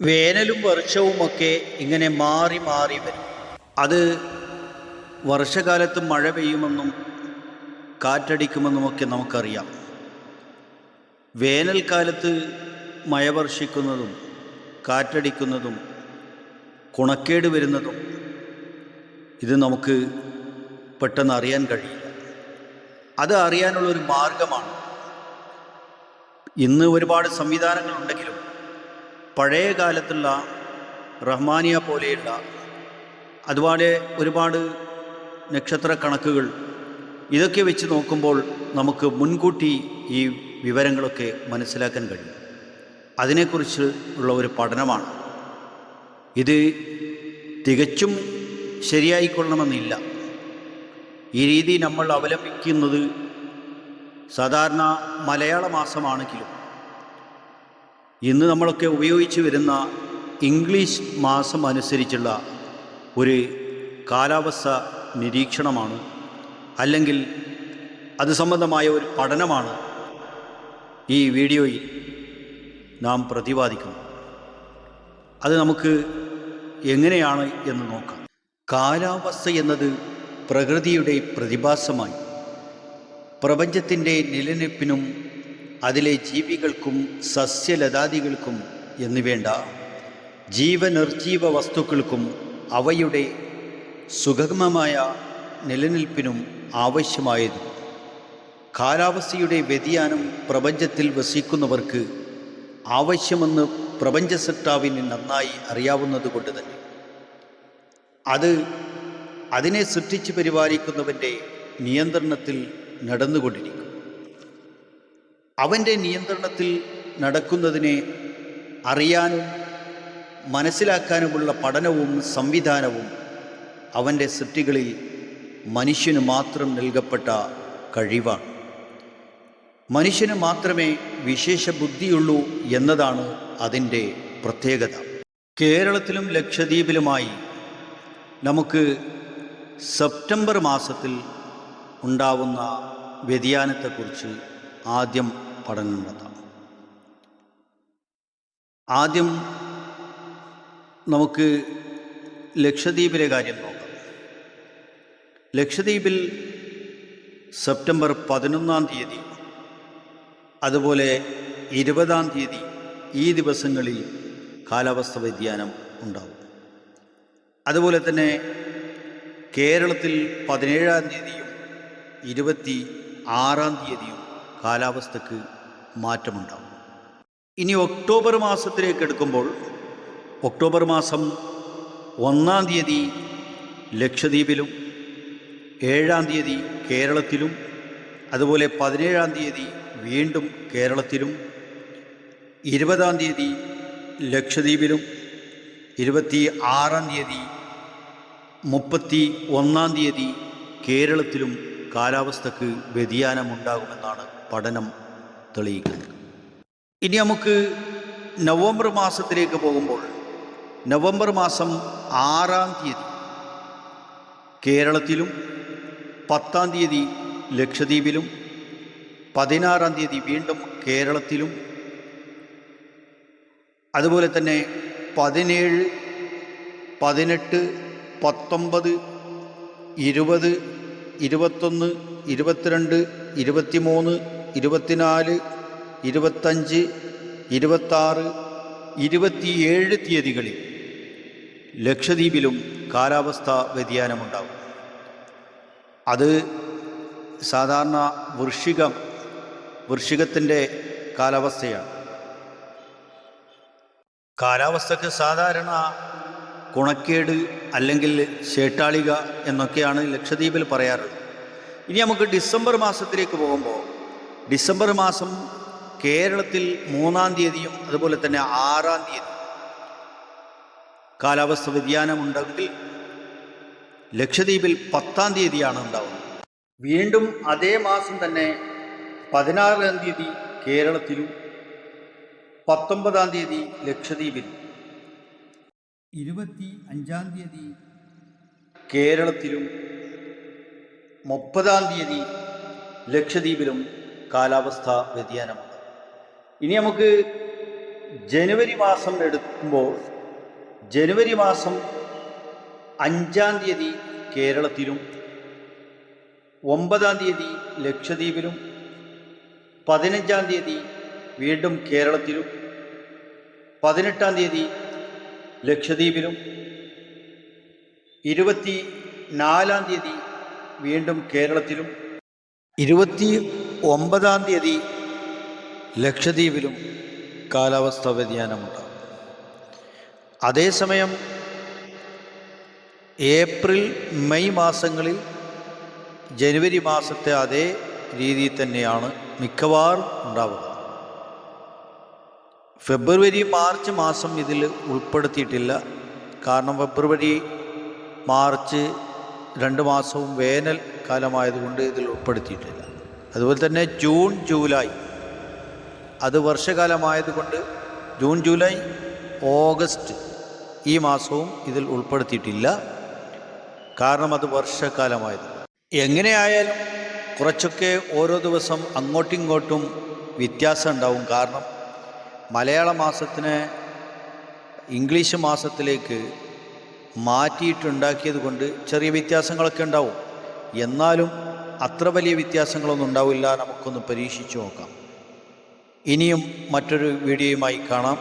വേനലും വർഷവുമൊക്കെ ഇങ്ങനെ മാറി മാറി വരും. അത് വർഷകാലത്ത് മഴ പെയ്യുമെന്നും കാറ്റടിക്കുമെന്നുമൊക്കെ നമുക്കറിയാം. വേനൽക്കാലത്ത് മഴ വർഷിക്കുന്നതും കാറ്റടിക്കുന്നതും കുണക്കേട് വരുന്നതും ഇത് നമുക്ക് പെട്ടെന്ന് അറിയാൻ കഴിയില്ല. അത് അറിയാനുള്ളൊരു മാർഗമാണ്. ഇന്ന് ഒരുപാട് സംവിധാനങ്ങളുണ്ടെങ്കിലും പഴയ കാലത്തുള്ള റഹ്മാനിയ പോലെയുള്ള അതുപോലെ ഒരുപാട് നക്ഷത്ര കണക്കുകൾ ഇതൊക്കെ വെച്ച് നോക്കുമ്പോൾ നമുക്ക് മുൻകൂട്ടി ഈ വിവരങ്ങളൊക്കെ മനസ്സിലാക്കാൻ കഴിയും. അതിനെക്കുറിച്ച് ഉള്ള ഒരു പഠനമാണ് ഇത്. തികച്ചും ശരിയായിക്കൊള്ളണമെന്നില്ല. ഈ രീതി നമ്മൾ അവലംബിക്കുന്നത് സാധാരണ മലയാള മാസമാണെങ്കിലും ഇന്ന് നമ്മളൊക്കെ ഉപയോഗിച്ച് വരുന്ന ഇംഗ്ലീഷ് മാസം അനുസരിച്ചുള്ള ഒരു കാലാവസ്ഥ നിരീക്ഷണമാണ്, അല്ലെങ്കിൽ അത് സംബന്ധമായ ഒരു പഠനമാണ് ഈ വീഡിയോയിൽ നാം പ്രതിപാദിക്കുന്നത്. അത് നമുക്ക് എങ്ങനെയാണ് എന്ന് നോക്കാം. കാലാവസ്ഥ എന്നത് പ്രകൃതിയുടെ പ്രതിഭാസമായി പ്രപഞ്ചത്തിൻ്റെ നിലനിൽപ്പിനും അതിലെ ജീവികൾക്കും സസ്യലതാദികൾക്കും എന്നുവേണ്ട ജീവനിർജീവ വസ്തുക്കൾക്കും അവയുടെ സുഗമമായ നിലനിൽപ്പിനും ആവശ്യമായതും കാലാവസ്ഥയുടെ വ്യതിയാനം പ്രപഞ്ചത്തിൽ വസിക്കുന്നവർക്ക് ആവശ്യമെന്ന് പ്രപഞ്ചസൃഷ്ടാവിന് നന്നായി അറിയാവുന്നത് കൊണ്ട് തന്നെ അതിനെ സൃഷ്ടിച്ച് പരിപാലിക്കുന്നവൻ്റെ നിയന്ത്രണത്തിൽ നടന്നുകൊണ്ടിരിക്കും. അവൻ്റെ നിയന്ത്രണത്തിൽ നടക്കുന്നതിനെ അറിയാനും മനസ്സിലാക്കാനുമുള്ള പഠനവും സംവിധാനവും അവൻ്റെ സൃഷ്ടികളിൽ മനുഷ്യന് മാത്രം നൽകപ്പെട്ട കഴിവാണ്. മനുഷ്യന് മാത്രമേ വിശേഷ ബുദ്ധിയുള്ളൂ എന്നതാണ് അതിൻ്റെ പ്രത്യേകത. കേരളത്തിലും ലക്ഷദ്വീപിലുമായി നമുക്ക് സെപ്റ്റംബർ മാസത്തിൽ ഉണ്ടാവുന്ന വ്യതിയാനത്തെക്കുറിച്ച് ആദ്യം പഠനം നടത്താം. ആദ്യം നമുക്ക് ലക്ഷദ്വീപിലെ കാര്യം നോക്കാം. ലക്ഷദ്വീപിൽ സെപ്റ്റംബർ 11-ാം തീയതി അതുപോലെ 20-ാം തീയതി ഈ ദിവസങ്ങളിൽ കാലാവസ്ഥ വ്യതിയാനം ഉണ്ടാകും. അതുപോലെ തന്നെ കേരളത്തിൽ 17-ാം തീയതിയും 26-ാം തീയതിയും കാലാവസ്ഥക്ക് മാറ്റമുണ്ടാകും. ഇനി ഒക്ടോബർ മാസത്തിലേക്ക് എടുക്കുമ്പോൾ ഒക്ടോബർ മാസം 1-ാം തീയതി ലക്ഷദ്വീപിലും 7-ാം തീയതി കേരളത്തിലും അതുപോലെ 17-ാം തീയതി വീണ്ടും കേരളത്തിലും 20-ാം തീയതി ലക്ഷദ്വീപിലും 26-ാം തീയതി 31-ാം തീയതി കേരളത്തിലും കാലാവസ്ഥക്ക് വ്യതിയാനമുണ്ടാകുമെന്നാണ് പഠനം തെളിയിക്കുന്നത്. ഇനി നമുക്ക് നവംബർ മാസത്തിലേക്ക് പോകുമ്പോൾ നവംബർ മാസം 6-ാം തീയതി കേരളത്തിലും 10-ാം തീയതി ലക്ഷദ്വീപിലും 16-ാം തീയതി വീണ്ടും കേരളത്തിലും അതുപോലെ തന്നെ 17, 18, 19, 20, 21, 22, 23, 24, 25, 26, 27 തീയതികളിൽ ലക്ഷദ്വീപിലും കാലാവസ്ഥ വ്യതിയാനമുണ്ടാകും. അത് സാധാരണ വൃശ്ചികത്തിൻ്റെ കാലാവസ്ഥയാണ്. കാലാവസ്ഥക്ക് സാധാരണ കുണക്കേട് അല്ലെങ്കിൽ ചേട്ടാളിക എന്നൊക്കെയാണ് ലക്ഷദ്വീപിൽ പറയാറുള്ളത്. ഇനി നമുക്ക് ഡിസംബർ മാസത്തിലേക്ക് പോകുമ്പോൾ ഡിസംബർ മാസം കേരളത്തിൽ 3-ാം തീയതിയും അതുപോലെ തന്നെ 6-ാം തീയതി കാലാവസ്ഥ വ്യതിയാനമുണ്ടെങ്കിൽ ലക്ഷദ്വീപിൽ 10-ാം തീയതിയാണ് ഉണ്ടാവുന്നത്. വീണ്ടും അതേ മാസം തന്നെ 16-ാം തീയതി കേരളത്തിലും 19-ാം തീയതി ലക്ഷദ്വീപിലും 25-ാം തീയതി കേരളത്തിലും 30-ാം തീയതി ലക്ഷദ്വീപിലും കാലാവസ്ഥ വ്യതിയാനമുണ്ട്. ഇനി നമുക്ക് ജനുവരി മാസം എടുക്കുമ്പോൾ ജനുവരി മാസം 5-ാം തീയതി കേരളത്തിലും 9-ാം തീയതി ലക്ഷദ്വീപിലും 15-ാം തീയതി വീണ്ടും കേരളത്തിലും 18-ാം തീയതി ലക്ഷദ്വീപിലും 24-ാം തീയതി വീണ്ടും കേരളത്തിലും 29-ാം തീയതി ലക്ഷദ്വീപിലും കാലാവസ്ഥാ വ്യതിയാനമുണ്ടാകും. അതേസമയം ഏപ്രിൽ മെയ് മാസങ്ങളിൽ ജനുവരി മാസത്തെ അതേ രീതിയിൽ തന്നെയാണ് മിക്കവാറും ഉണ്ടാവുക. ഫെബ്രുവരി മാർച്ച് മാസം ഇതിൽ ഉൾപ്പെടുത്തിയിട്ടില്ല. കാരണം ഫെബ്രുവരി മാർച്ച് 2 മാസവും വേനൽ കാലമായതുകൊണ്ട് ഇതിൽ ഉൾപ്പെടുത്തിയിട്ടില്ല. അതുപോലെ തന്നെ ജൂൺ ജൂലൈ അത് വർഷകാലമായതുകൊണ്ട് ജൂൺ ജൂലൈ ഓഗസ്റ്റ് ഈ മാസവും ഇതിൽ ഉൾപ്പെടുത്തിയിട്ടില്ല. കാരണം അത് വർഷകാലമായത്. എങ്ങനെയായാലും കുറച്ചൊക്കെ ഓരോ ദിവസം അങ്ങോട്ടും ഇങ്ങോട്ടും വ്യത്യാസം ഉണ്ടാവും. കാരണം മലയാള മാസത്തിന് ഇംഗ്ലീഷ് മാസത്തിലേക്ക് മാറ്റിയിട്ടുണ്ടാക്കിയത് കൊണ്ട് ചെറിയ വ്യത്യാസങ്ങളൊക്കെ ഉണ്ടാവും. എന്നാലും അത്ര വലിയ വ്യത്യാസങ്ങളൊന്നും ഉണ്ടാവില്ല. നമുക്കൊന്ന് പരീക്ഷിച്ചു നോക്കാം. ഇനിയും മറ്റൊരു വീഡിയോയുമായി കാണാം.